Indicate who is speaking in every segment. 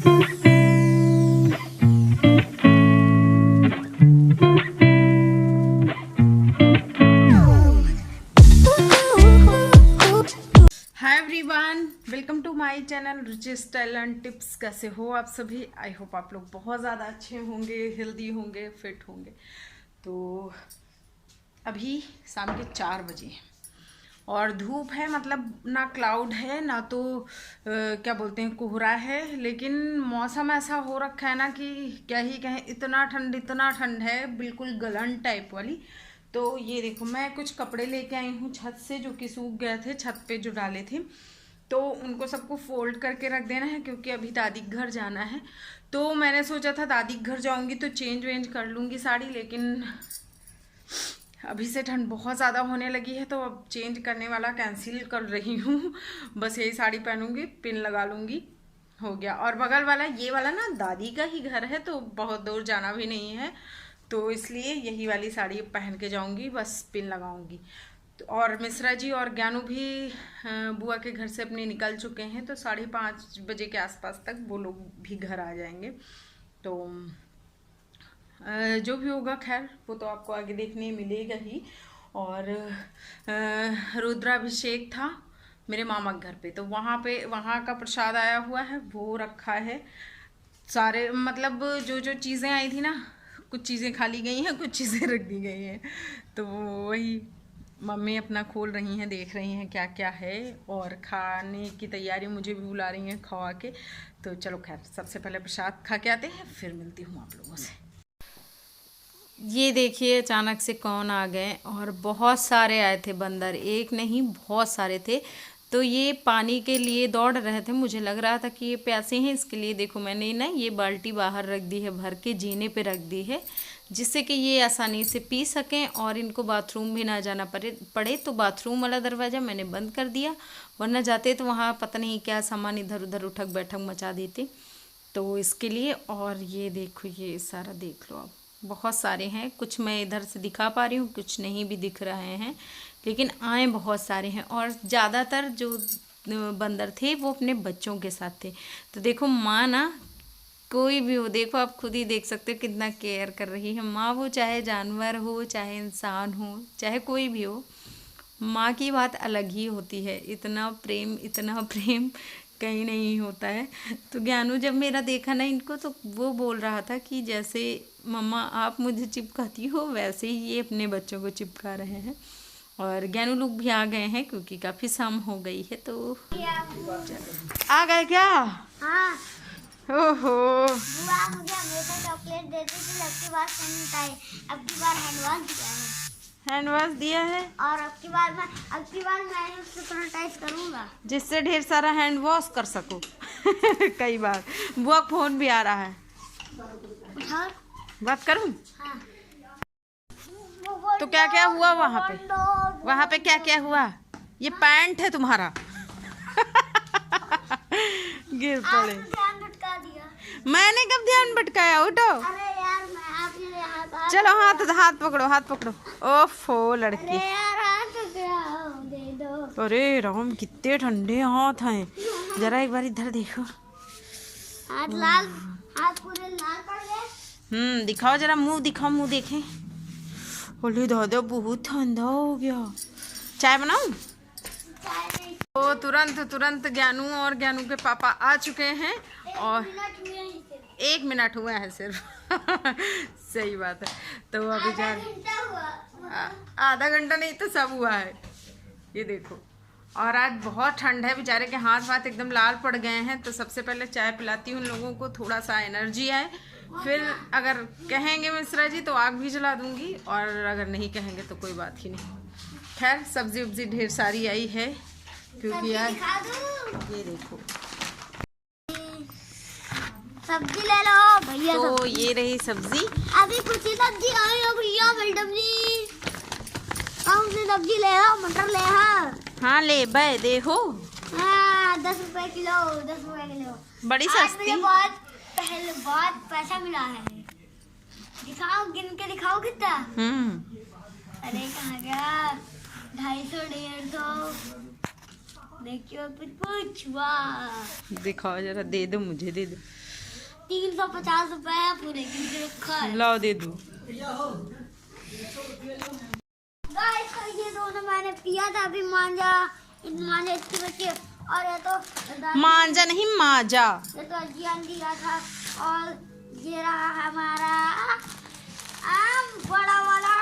Speaker 1: Welcome to my channel Ruchi style and tips. कैसे हो आप सभी? आई होप आप लोग बहुत ज़्यादा अच्छे होंगे, हेल्दी होंगे, फिट होंगे। तो अभी शाम के 4 बजे हैं और धूप है, मतलब ना क्लाउड है ना तो क्या बोलते हैं कोहरा है, लेकिन मौसम ऐसा हो रखा है ना कि क्या ही कहें, इतना ठंड है, बिल्कुल गलन टाइप वाली। तो ये देखो, मैं कुछ कपड़े लेके आई हूँ छत से, जो कि सूख गए थे, छत पे जो डाले थे, तो उनको सबको फोल्ड करके रख देना है क्योंकि अभी दादी के घर जाना है। तो मैंने सोचा था दादी के घर जाऊंगी तो चेंज वेंज कर लूँगी साड़ी, लेकिन अभी से ठंड बहुत ज़्यादा होने लगी है तो अब चेंज करने वाला कैंसिल कर रही हूँ। बस यही साड़ी पहनूंगी, पिन लगा लूँगी, हो गया। और बगल वाला ये वाला ना दादी का ही घर है, तो बहुत दूर जाना भी नहीं है, तो इसलिए यही वाली साड़ी पहन के जाऊँगी, बस पिन लगाऊँगी। और मिश्रा जी और ज्ञानू भी बुआ के घर से अपने निकल चुके हैं, तो 5:30 बजे के आसपास तक वो लोग भी घर आ जाएंगे। तो जो भी होगा खैर वो तो आपको आगे देखने मिलेगा ही। और रुद्राभिषेक था मेरे मामा के घर पे, तो वहाँ का प्रसाद आया हुआ है, वो रखा है। सारे मतलब जो चीज़ें आई थी ना, कुछ चीज़ें खाली गई हैं, कुछ चीज़ें रख दी गई हैं, तो वही मम्मी अपना खोल रही हैं, देख रही हैं क्या क्या है, और खाने की तैयारी मुझे भी बुला रही हैं खवा के। तो चलो खैर, सबसे पहले प्रसाद खा के आते हैं, फिर मिलती हूँ आप लोगों से। ये देखिए अचानक से कौन आ गए, और बहुत सारे आए थे बंदर, एक नहीं बहुत सारे थे। तो ये पानी के लिए दौड़ रहे थे, मुझे लग रहा था कि ये प्यासे हैं, इसके लिए देखो मैंने ना ये बाल्टी बाहर रख दी है, भर के जीने पे रख दी है, जिससे कि ये आसानी से पी सकें और इनको बाथरूम भी ना जाना पड़े। तो बाथरूम वाला दरवाज़ा मैंने बंद कर दिया, वरना जाते तो वहाँ पता नहीं क्या सामान इधर उधर उठक बैठक मचा देते, तो इसके लिए। और ये देखो, ये सारा देख लो आप, बहुत सारे हैं, कुछ मैं इधर से दिखा पा रही हूँ, कुछ नहीं भी दिख रहे हैं, लेकिन आए बहुत सारे हैं। और ज़्यादातर जो बंदर थे वो अपने बच्चों के साथ थे। तो देखो माँ ना, कोई भी हो, देखो आप खुद ही देख सकते हो कितना केयर कर रही है माँ, वो चाहे जानवर हो, चाहे इंसान हो, चाहे कोई भी हो, माँ की बात अलग ही होती है। इतना प्रेम कहीं नहीं होता है। तो ज्ञानू जब मेरा देखा ना इनको, तो वो बोल रहा था कि जैसे मम्मा आप मुझे चिपकाती हो, वैसे ही ये अपने बच्चों को चिपका रहे हैं। और ज्ञानू लोग भी आ गए हैं क्योंकि काफ़ी शाम हो गई है। तो आ गए क्या? हाँ। ओहो, बुआ मुझे हमेशा चॉकलेट देती थी, अब की बार अब की बार हैंड वॉश दिया है, और अब की बार मैं उससे सैनिटाइज करूंगा, जिससे ढेर सारा हैंड वॉश कर सको। कई बार बुआ फोन भी आ रहा है, बात करूं? हाँ। तो क्या क्या हुआ वहाँ पे क्या क्या हुआ? ये पैंट है तुम्हारा। गिर पड़े। मैंने कब ध्यान भटकाया? उठो। अरे यार, मैं चलो हाथ पकड़ो। ओफो लड़की। अरे राम, कितने ठंडे हाथ हैं, जरा एक बार इधर देखो। हाथ पूरे लाल पड़ गए। दिखाओ जरा, मुंह दिखाओ, मुंह देखें। बोले दादा बहुत ठंडा हो गया, चाय बनाऊं? तो तुरंत ज्ञानू और ज्ञानू के पापा आ चुके हैं, और 1 मिनट हुआ है सिर्फ। सही बात है। तो अभी आधा घंटा नहीं तो सब हुआ है, ये देखो। और आज बहुत ठंड है, बेचारे के हाथ एकदम लाल पड़ गए हैं। तो सबसे पहले चाय पिलाती हूँ लोगों को, थोड़ा सा एनर्जी आए, फिर अगर कहेंगे मिश्रा जी तो आग भी जला दूंगी, और अगर नहीं कहेंगे तो कोई बात ही नहीं। खैर सब्जी उब्जी ढेर सारी आई है, क्योंकि यार ये देखो सब्जी ले लो भैया। तो ये रही सब्जी, अभी कुछ ही सब्जी आई है भैया, मैडम जी कौन सी सब्जी ले लो? मटर ले। हाँ ले भाई, देखो 10 रुपए किलो, 10 रुपए किलो, बड़ी सस्ती। बहुत पैसा मिला है, दिखाओ, गिन के दिखाओ कितना। अरे कहाँ गया? 250, 150,
Speaker 2: देखियो कुछ वाह।
Speaker 1: दिखाओ जरा, दे दो, मुझे दे दो।
Speaker 2: 350 रुपए है पूरे की।
Speaker 1: लाओ दे दो।
Speaker 2: गाइस ये दोनों मैंने पिया था अभी। मांझा इसकी बच्चे, और ये तो
Speaker 1: मांझा नहीं, माजा।
Speaker 2: ये तो अजियान दिया था। और ये रहा हमारा बड़ा वाला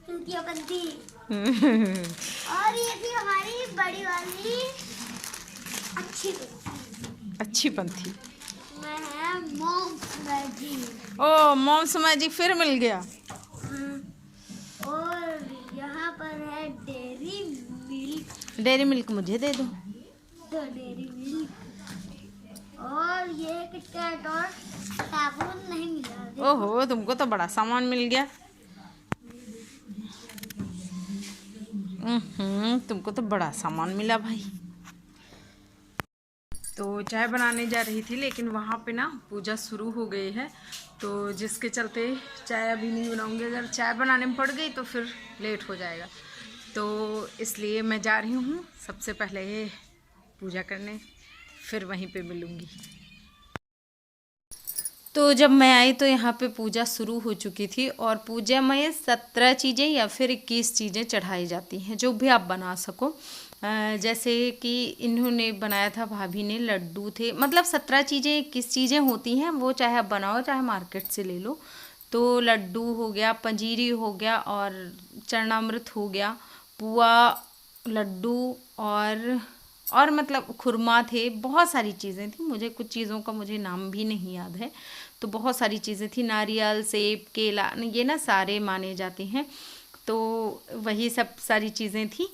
Speaker 2: चूतियापंथी। और ये थी हमारी बड़ी वाली
Speaker 1: अच्छी पंथी।
Speaker 2: मैं है मॉम्स मैजिक।
Speaker 1: ओ मॉम्स मैजिक फिर मिल गया।
Speaker 2: और यहाँ पर है डेयरी मिल्क।
Speaker 1: डेयरी मिल्क मुझे दे दो।
Speaker 2: तो डेयरी मिल्क और ये किटकैट और साबुन नहीं मिला।
Speaker 1: ओहो, तुमको तो बड़ा सामान मिल गया। तुमको तो बड़ा सामान मिला भाई। तो चाय बनाने जा रही थी, लेकिन वहाँ पे ना पूजा शुरू हो गई है, तो जिसके चलते चाय अभी नहीं बनाऊंगी। अगर चाय बनाने में पड़ गई तो फिर लेट हो जाएगा, तो इसलिए मैं जा रही हूँ सबसे पहले पूजा करने, फिर वहीं पे मिलूँगी। तो जब मैं आई तो यहाँ पे पूजा शुरू हो चुकी थी, और पूजा में 17 चीज़ें या फिर 21 चीज़ें चढ़ाई जाती हैं, जो भी आप बना सको। जैसे कि इन्होंने बनाया था, भाभी ने, लड्डू थे। मतलब 17 चीज़ें 21 चीज़ें होती हैं, वो चाहे आप बनाओ चाहे मार्केट से ले लो। तो लड्डू हो गया, पंजीरी हो गया, और चरणामृत हो गया, पुआ, लड्डू, और मतलब खुरमा थे। बहुत सारी चीज़ें थी, मुझे कुछ चीज़ों का मुझे नाम भी नहीं याद है। तो बहुत सारी चीज़ें थी, नारियल, सेब, केला, ये ना सारे माने जाते हैं। तो वही सब सारी चीज़ें थी।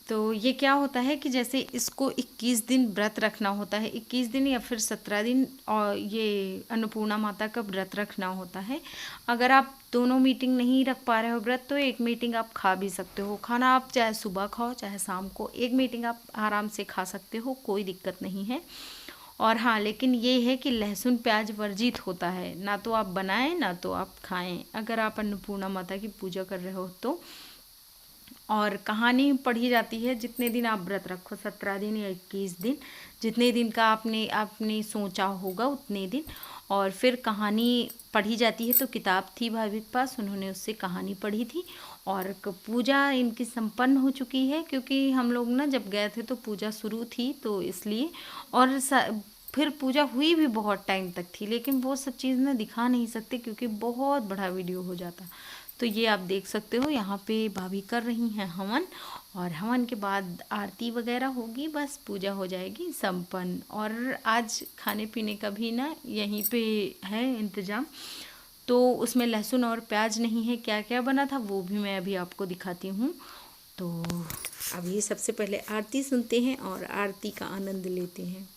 Speaker 1: तो ये क्या होता है कि जैसे इसको 21 दिन व्रत रखना होता है, 21 दिन या फिर 17 दिन, और ये अन्नपूर्णा माता का व्रत रखना होता है। अगर आप दोनों मीटिंग नहीं रख पा रहे हो व्रत, तो एक मीटिंग आप खा भी सकते हो। खाना आप चाहे सुबह खाओ चाहे शाम को, एक मीटिंग आप आराम से खा सकते हो, कोई दिक्कत नहीं है। और हाँ, लेकिन ये है कि लहसुन प्याज वर्जित होता है, ना तो आप बनाएं ना तो आप खाएं, अगर आप अन्नपूर्णा माता की पूजा कर रहे हो तो। और कहानी पढ़ी जाती है जितने दिन आप व्रत रखो, 17 दिन या 21 दिन, जितने दिन का आपने सोचा होगा उतने दिन। और फिर कहानी पढ़ी जाती है। तो किताब थी भाभी के पास, उन्होंने उससे कहानी पढ़ी थी। और पूजा इनकी संपन्न हो चुकी है, क्योंकि हम लोग ना जब गए थे तो पूजा शुरू थी, तो इसलिए। और फिर पूजा हुई भी बहुत टाइम तक थी, लेकिन वो सब चीज़ ना दिखा नहीं सकते क्योंकि बहुत बड़ा वीडियो हो जाता। तो ये आप देख सकते हो, यहाँ पे भाभी कर रही हैं हवन, और हवन के बाद आरती वगैरह होगी, बस पूजा हो जाएगी संपन्न। और आज खाने पीने का भी ना यहीं पे है इंतज़ाम। तो उसमें लहसुन और प्याज नहीं है, क्या क्या बना था वो भी मैं अभी आपको दिखाती हूँ। तो अभी सबसे पहले आरती सुनते हैं और आरती का आनंद लेते हैं।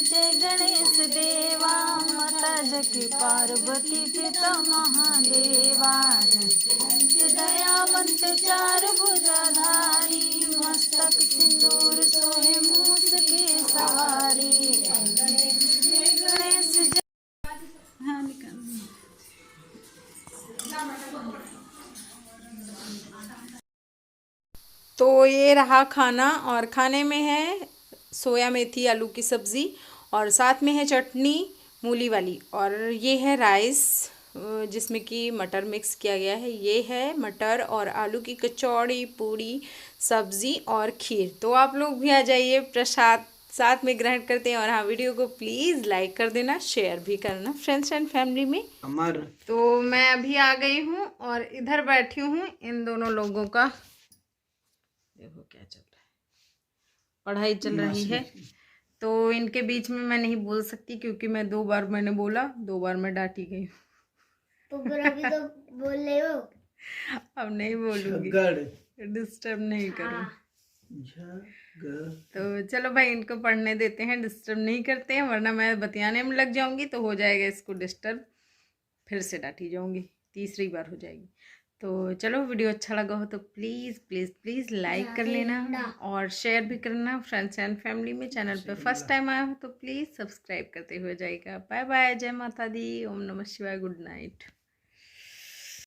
Speaker 1: जय गणेश देवा, माता जकी पार्वती पिता महादेवा, दयावंत चार भुजाधारी, मस्तक सिंदूर सोहे मूस के सवारी। गणेश हाँ निकल। तो ये रहा खाना, और खाने में है सोया मेथी आलू की सब्ज़ी, और साथ में है चटनी मूली वाली, और ये है राइस जिसमें कि मटर मिक्स किया गया है। ये है मटर और आलू की कचौड़ी, पूड़ी, सब्ज़ी और खीर। तो आप लोग भी आ जाइए, प्रसाद साथ में ग्रहण करते हैं। और हाँ, वीडियो को प्लीज़ लाइक कर देना, शेयर भी करना फ्रेंड्स एंड फैमिली में। तो मैं अभी आ गई हूँ और इधर बैठी हूँ इन दोनों लोगों का, देखो क्या चल रहा है, पढ़ाई चल रही है। तो इनके बीच में मैं नहीं बोल सकती, क्योंकि मैं 2 बार मैंने बोला, 2 बार मैं डांटी गई।
Speaker 2: तो अभी तो बोल रहे हो।
Speaker 1: अब नहीं बोलूंगी, डिस्टर्ब नहीं करूँ। तो चलो भाई, इनको पढ़ने देते हैं, डिस्टर्ब नहीं करते हैं, वरना मैं बतियाने में लग जाऊंगी तो हो जाएगा इसको डिस्टर्ब, फिर से डांटी जाऊंगी, तीसरी बार हो जाएगी। तो चलो, वीडियो अच्छा लगा हो तो प्लीज़ प्लीज़ प्लीज़ लाइक कर लेना और शेयर भी करना फ्रेंड्स एंड फैमिली में। चैनल पे फर्स्ट टाइम आया हो तो प्लीज़ सब्सक्राइब करते हुए जाएगा। बाय बाय, जय माता दी, ओम नमः शिवाय, गुड नाइट।